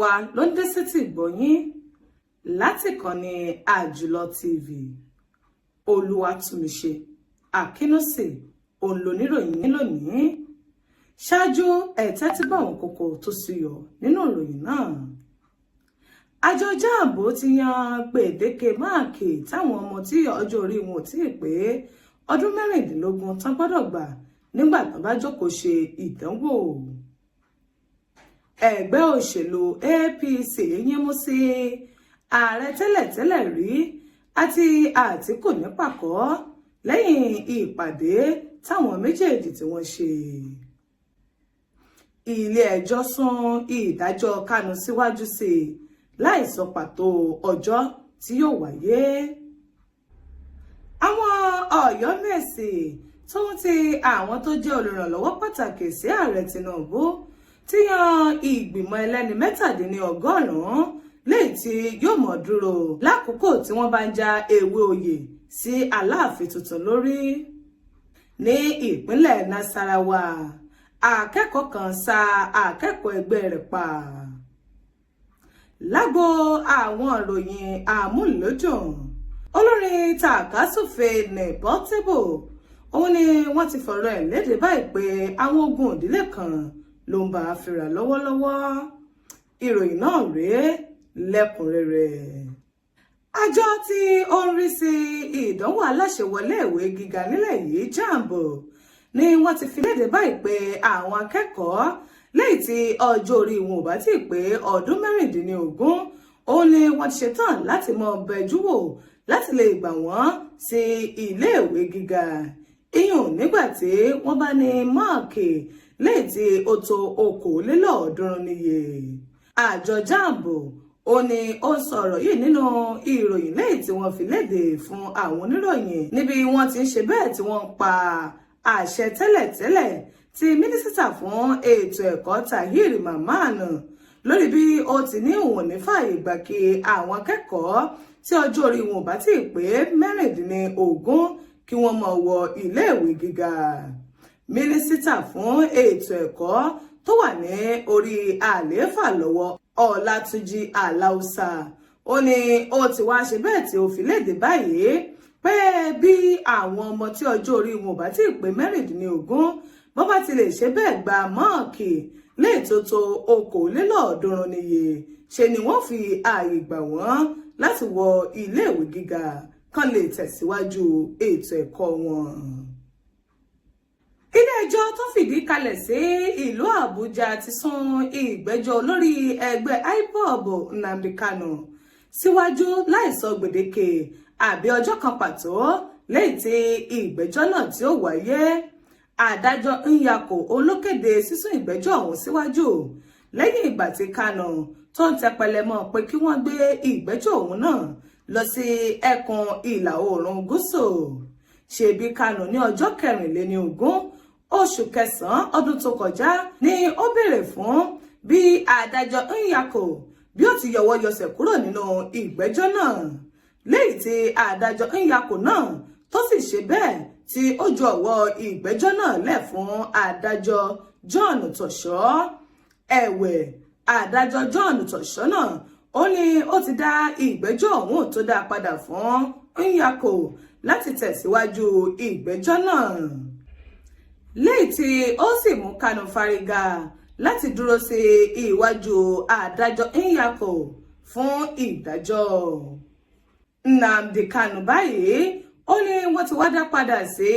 wa ló ń dé sétí ìgbọ̀nyín láti ìkànnì Àjùlọ TV. Olúwatúnmiṣe Akínúsì òun lóníròyìn lónìí. Ṣáájú ẹ̀tẹ́ tí bá àwọn kókó tó súyọ nínú ìròyìn náà. Àjọ JAMB ti yan gbèdéke máàkì táwọn ọmọ tí ọjọ́ orí wọn ò tí ì pé ọdún 16 tán gbọ́dọ̀ gbà nígbà tán bá jókòó ṣe ìdánwò. Ẹgbẹ́ òṣèlú APC yínmú sí ààrẹ tẹ́lẹ̀tẹ́lẹ̀ rí àti Àtíkù ní pàkọ́ lẹ́yìn ìpàdé táwọn méjèèjì tí wọ́n ṣe. Ilé-ẹjọ́ sún ìdájọ́ Kánú síwájú sí i láì sọ pàtó ọjọ́ tí yóò wáyé. Àwọn Ọ̀yọ́mèsì tó ń ti àwọn tó jẹ́ olùrànlọ́wọ́ pàtàkì sí ààrẹ Tinubu ti yan ìgbìmọ̀ ẹlẹ́ni 117 léyìí tí yóò mọ̀ dúró lákòókò tí wọ́n bá ń já ewé oyè sí Aláàfin tuntun lórí. Ní ìpínlẹ̀ Nasarawa, akẹ́kọ̀ọ́ kan ṣá akẹ́kọ̀ọ́ ẹgbẹ́ rẹ̀ pa. Lágbo àwọn ìròyìn àmúlòdùn, olórin tàkásùfé ní Portable òun ni wọ́n ti fọ̀rọ̀ ẹ̀ lédè báyìí pé àwọn ogun ìdílé kan ló ń bá a fínra lọ́wọ́lọ́wọ́. Ìròyìn náà rèé lẹ́kùnrẹ́rẹ́. Àjọ tí ó ń rí sí ìdánwò aláṣẹwọlé ìwé gíga nílẹ̀ yìí JAMB ni wọ́n ti fi lédè báyìí pé àwọn akẹ́kọ̀ọ́ lẹ́yìn tí ọjọ́ orí wọn ò bá tí ì pé ọdún 16 òun ni wọ́n ti ṣetán láti mọ bẹjú wò láti lè gbà wọ́n sí iléèwé gíga. Iyùn nígbà tí wọ́n bá ní máàkì lẹ́yìn tí ó tó 1,200 níye. Àjọ JAMB ó ní ó sọ̀rọ̀ yìí nínú ìròyìn lẹ́yìn tí wọ́n fi léde fún àwọn oníròyìn níbi wọ́n ti ń ṣe bẹ́ẹ̀ tí wọ́n pa àṣẹ tẹ́lẹ̀tẹ́lẹ̀ tí mínísítà fún ètò ẹ̀kọ́ Tahir Mamman lórí bí ó ti ní òun ní fààyè gbà kí àwọn akẹ́kọ̀ọ́ tí ọjọ́ orí wọn ò bá tí ì pé 16 kí wọ́n máa wọ iléèwé gíga. Mínísítà fún ètò ẹ̀kọ́ tó wà ní orí àlééfà lọ́wọ́ Ọlátúnjí Aláùsà ó ní ó ti wá ṣe bẹ́ẹ̀ tí ó fi léde báyìí pé bí àwọn ọmọ tí ọjọ́ orí wọn ò bá tí ì pé 16 bó bá ti lè ṣe bẹ́ẹ̀ gba máàkì lè tó 1,200 níye ṣe ni wọ́n fi ààyè gbà wọ́n láti wọ iléèwé gíga kan lè tẹ̀síwájú ètò ẹ̀kọ́ wọn. Ilé-ẹjọ́ tó fìdí kalẹ̀ sí ìlú Àbújá ti sún ìgbẹ́jọ́ olórí ẹgbẹ́ IPOB Nnamdi Kanu síwájú láì sọ gbèdéke àbí ọjọ́ kan pàtó lẹ́yìn tí ìgbẹ́jọ́ náà tí ó wáyé. Adájọ́ Nyako olókéde sísún ìgbẹ́jọ́ ọ̀hún síwájú lẹ́yìn ìgbà tí Kanu tó ń tẹpẹlẹ mọ́ pé kí wọ́n gbé ìgbẹ́jọ́ ọ̀hún náà lọ sí ẹkùn ìlà oòrùn gúúsù. Ṣebí Kanu ní ọjọ́ 24 oṣù kẹsàn-án ọdún tó kọjá ni ó béèrè fún bí adájọ́ Nyako bí ó ti yọwọ́ yọsẹ̀ kúrò nínú ìgbẹ́jọ́ náà lẹ́yìn tí adájọ́ Nyako náà tó sì ṣe bẹ́ẹ̀ tí ó ju ọ̀wọ́ ìgbẹ́jọ́ náà lẹ̀ fún adájọ́ John Tọ̀ṣọ́. Ẹ̀wẹ̀ adájọ́ John Tọ̀ṣọ́ náà ó ní ó ti dá ìgbẹ́jọ́ ọ̀hún tó dá padà fún Nyako láti tẹ̀síwájú ìgbẹ́jọ́ náà lẹ́yìn tí ó sì mú Kanu fárígá láti dúró sí iwájú adájọ́ Nyako fún ìdájọ́. Nnamdi Kanu báyìí ó ní wọ́n ti wá dá padà sí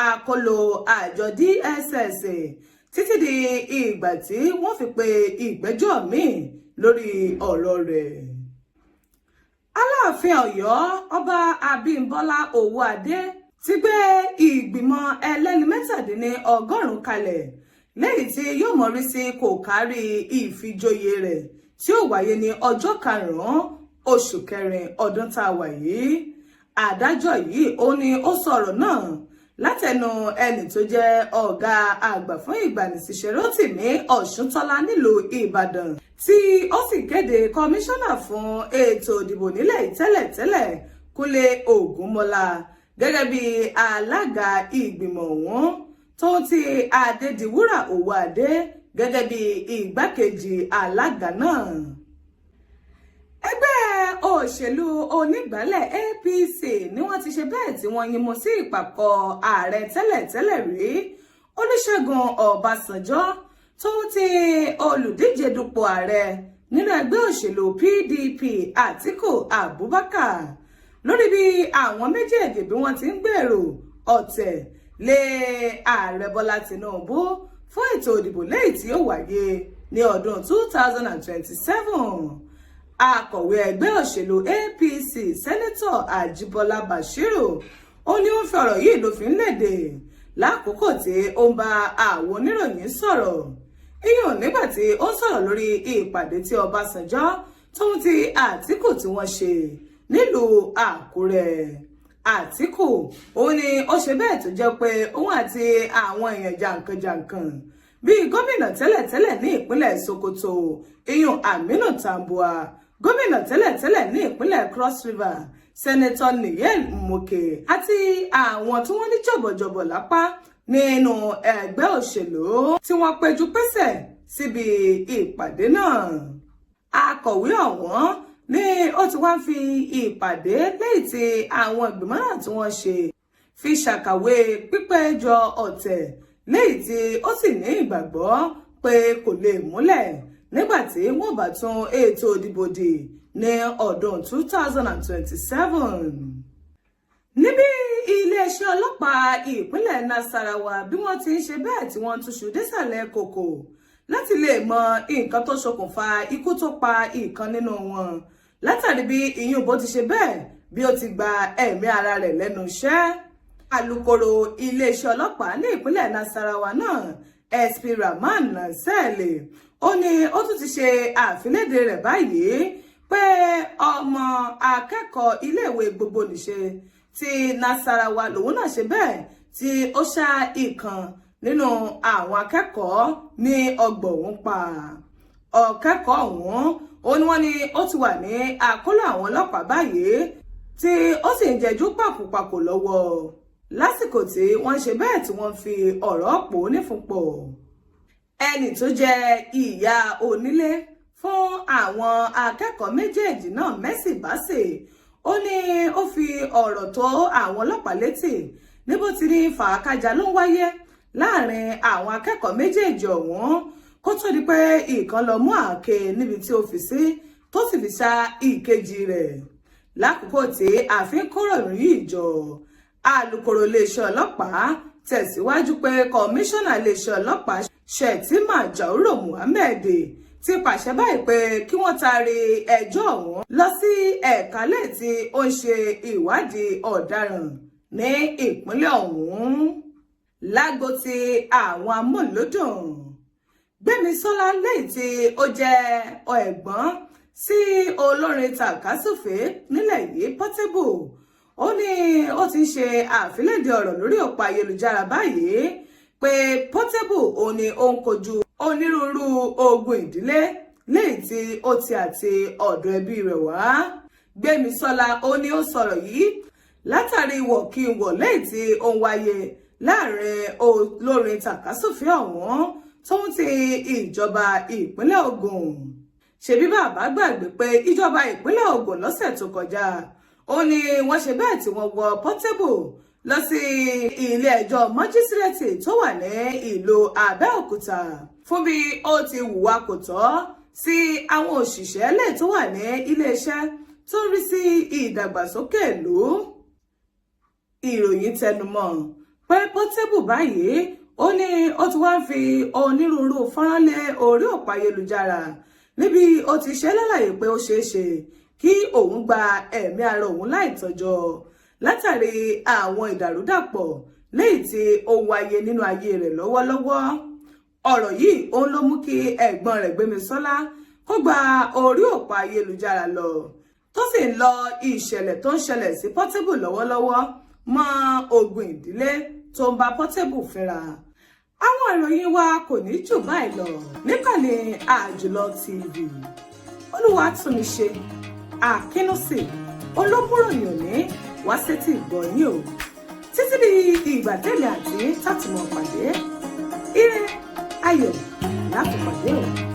àkólò àjọ DSS títí di ìgbà tí wọ́n fi pe ìgbẹ́jọ́ míì lórí ọ̀rọ̀ rẹ̀. Aláàfin Ọ̀yọ́ Ọba Abímbọ́lá Owóadé ti gbé ìgbìmọ̀ ẹlẹ́ni 117 kalẹ̀ lẹ́yìn tí yóò mọ̀rí sí kò kárí ìfijoyè rẹ̀ tí ó wáyé ní ọjọ́ 5 oṣù kẹrin ọdún tá a wà yìí. Adájọ́ yìí ó ní ó sọ̀rọ̀ náà látẹnu ẹni tó jẹ́ ọ̀gá àgbà fún ìgbanisíṣẹ́ Rótìmí Ọ̀ṣúntọ́lá nílùú Ìbàdàn tí ó sì kéde kọmíṣánná fún ètò ìdìbò nílẹ̀ tẹ́lẹ̀tẹ́lẹ̀ Kúnlé Ògúnmọ́lá gẹ́gẹ́ bí alága ìgbìmọ̀ ọ̀hún tó ti Adédìwúrà Owóadé gẹ́gẹ́ bí igbákejì alága náà. òṣèlú onígbàálẹ̀ APC ni wọ́n ti ṣe bẹ́ẹ̀ tí wọ́n yinmú sí ìpàkọ́ ààrẹ tẹ́lẹ̀tẹ́lẹ̀ rí Olúṣẹ́gun Ọbásanjọ́ tó ti olùdíje dupò ààrẹ nínú ẹgbẹ́ òṣèlú PDP Àtíkù Abubakar lórí bí àwọn méjèèjì bí wọ́n ti ń gbèrò ọ̀tẹ̀ lé ààrẹ Bọ́lá Tinubu fún ètò ìdìbò lẹ́yìn tí ó wáyé ní ọdún 2027. Akọ̀wé ẹgbẹ́ òṣèlú APC Sẹ́nẹ́tọ̀ Àjíbọ́lá Bashiru ó ní ó fi ọ̀rọ̀ yìí ló fi ń léde lákòókò tí ó ń bá àwọn oníròyìn sọ̀rọ̀ iyùn nígbà tí ó ń sọ̀rọ̀ lórí ìpàdé tí Ọbásanjọ́ tóun ti Àtíkù tí wọ́n ṣe nílùú Àkúrẹ́. Àtíkù ó ní ó ṣe bẹ́ẹ̀ tó jẹ́ pé òun àti àwọn èèyàn jàǹkànjàǹkàn bíi gómìnà tẹ́lẹ̀tẹ́lẹ̀ ní ìpínlẹ̀ Sokoto iyùn Aminu Tambuwa, gómìnà tẹ́lẹ̀tẹ́lẹ̀ ní ìpínlẹ̀ Cross River Sẹ́nẹ́tọ̀ Niyel Umoke àti àwọn tí wọ́n ní jọ̀bọ̀jọ̀bọ̀ lápá nínú ẹgbẹ́ òṣèlú tí wọ́n péjú pésẹ̀ síbi ìpàdé náà. Akọ̀wé ọ̀hún ní ó ti wá ń fi ìpàdé lẹ́yìn tí àwọn ìgbìmọ̀ náà tí wọ́n ṣe fi ṣàkàwé pípéjọ ọ̀tẹ̀ lẹ́yìn tí ó sì ní ìgbàgbọ́ pé kò lè múlẹ̀ nígbà tí wọ́n bá tún ètò ìdìbò dì ní ọdún 2027. Níbi iléeṣẹ́ ọlọ́pàá ìpínlẹ̀ Nasarawa bí wọ́n ti ń ṣe bẹ́ẹ̀ tí wọ́n túṣu désàlẹ̀ kòkò láti lè mọ nǹkan tó ṣokùnfà ikú tó pa ìkan nínú wọn látàrí bí ìyún bó ti ṣe bẹ́ẹ̀ bí ó ti gba ẹ̀mí ara rẹ̀ lẹ́nu iṣẹ́. Alukoro iléeṣẹ́ ọlọ́pàá ní ìpínlẹ̀ Nasarawa náà SP Rahman Nanseli ó ní ó tún ti ṣe àfilédè rẹ̀ báyìí pé ọmọ akẹ́kọ̀ọ́ iléèwé gbogbonìṣe ti Nasarawa lòun náà ṣe bẹ́ẹ̀ tí ó ṣá ìkan nínú àwọn akẹ́kọ̀ọ́ ní ọgbà òun pa. Ọ̀kẹ́kọ̀ọ́ ọ̀hún ó ní wọ́n ní ó ti wà ní àkóló àwọn ọlọ́pàá báyìí tí ó sì ń jẹjú pàkópàkó lọ́wọ́ lásìkò tí wọ́n ṣe bẹ́ẹ̀ tí wọ́n fi ọ̀rọ̀ pò nífúnpọ̀. Ẹni tó jẹ́ ìyá onílé fún àwọn akẹ́kọ̀ọ́ méjèèjì náà Mercy Bassey ó ní ó fi ọ̀rọ̀ tó àwọn ọlọ́pàá létí níbo tí ní fàákájà ló ń wáyé láàrin àwọn akẹ́kọ̀ọ́ méjèèjì ọ̀hún kó tó di pé ìkan lọ mú àáké níbi tí ó fi sí tó sì fi ṣá ìkejì rẹ̀. Lákòókò tí ààfin kóròyìn yìí jọ alukoro iléeṣẹ́ ọlọ́pàá tẹ̀síwájú pé kọmíṣánná iléeṣẹ́ ọlọ́pàá Shettima Jauro Muhammed ti pàṣẹ báyìí pé kí wọ́n taari ẹjọ́ ọ̀hún lọ sí ẹ̀ka lẹ́yìn tí ó ń ṣe ìwádìí ọ̀daràn ní ìpínlẹ̀ ọ̀hún. Lágbo ti àwọn amúlùúdùn Gbémisọ́lá lẹ́yìn tí ó jẹ́ ẹ̀gbọ́n sí olórin tàkásùfé nílẹ̀ yìí Portable ó ní ó ti ń ṣe àfilédè ọ̀rọ̀ lórí òpó ayélujára báyìí pé Portable ó ní ó ń kojú onírúurú ogun ìdílé lẹ́yìn tí ó ti àti ọ̀dọ̀ ẹbí rẹ̀ wá. Gbémisọ́lá ó ní ó sọ̀rọ̀ yìí látàrí wọ̀kíwọ̀ lẹ́yìn tí ó ń wáyé láàrin olórin tàkásùfé ọ̀hún tó ń ti ìjọba ìpínlẹ̀ Ògùn. Ṣebí bàbá gbàgbé pé ìjọba ìpínlẹ̀ Ògùn lọ́sẹ̀ tó kọjá ó ní wọ́n ṣe bẹ́ẹ̀ tí wọ́n wọ Portable lọ sí ilé ẹjọ́ májísírèètì tó wà ní ìlú Abẹ́òkúta fún bí ó ti hùwà kò tọ́ sí àwọn òṣìṣẹ́ lè tó wà ní iléeṣẹ́ tó ń rí sí ìdàgbàsókè ìlú. Ìròyìn tẹnumọ́ pé Portable báyìí ó ní ó ti wá ń fi onírúurú fọ́nrán lé orí òpó ayélujára níbi ó ti ṣe lálàyé pé ó ṣeé ṣe kí òun gba ẹ̀mí ara òun láìtọ́jọ́ látàrí àwọn ìdàrúdàpọ̀ léyìí tí ó wáyé nínú ayé rẹ̀ lọ́wọ́lọ́wọ́. Ọ̀rọ̀ yìí òun ló mú kí ẹ̀gbọ́n rẹ̀ Gbémisọ́lá kó gba orí òpó ayélujára lọ tó sì ń lọ ìṣẹ̀lẹ̀ tó ń ṣẹlẹ̀ sí Portable lọ́wọ́lọ́wọ́ mọ́ ogun ìdílé tó ń bá Portable fínra. Àwọn ìròyìn wa kò ní jù báyìí lọ níkànnì Àjùlọ TV. Olúwatúnmiṣe Akínúsì olóbùròyìn òní wá sétí ìgbọ̀nyìn o títí di ìgbà tẹ́lẹ̀ àti tátìmọ̀ pàdé ire ayọ̀ láti pàdé o.